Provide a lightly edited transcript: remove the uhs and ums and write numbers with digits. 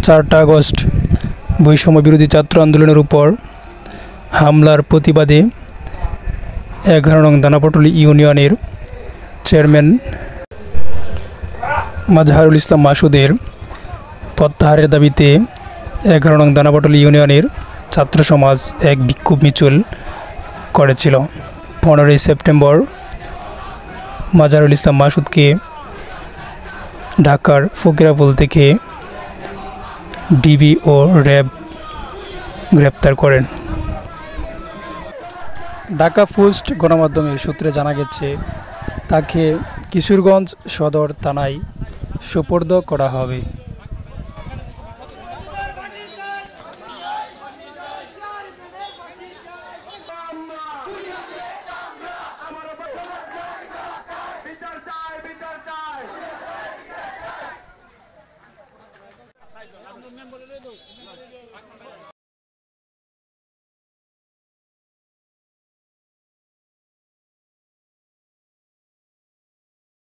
4 August বৈষম্য বিরোধী ছাত্র আন্দোলনের উপর হামলার প্রতিবাদে 11 নং দানাপটলি ইউনিয়নের চেয়ারম্যান মাজহারুল ইসলাম মাসুদের প্রত্যাহারের দাবিতে 11 নং দানাপটলি ইউনিয়নের ছাত্র সমাজ এক বিক্ষোভ মিছিল করেছিল। 15 সেপ্টেম্বর মাজহারুল ইসলাম মাসুদকে ঢাকার ফকিরাপুল থেকে ডিবি ও র্যাব গ্রেপ্তার করেন। ঢাকা পোস্ট গণমাধ্যমের সূত্রে জানা গেছে, তাকে কিশোরগঞ্জ সদর থানায় সোপর্দ করা হবে।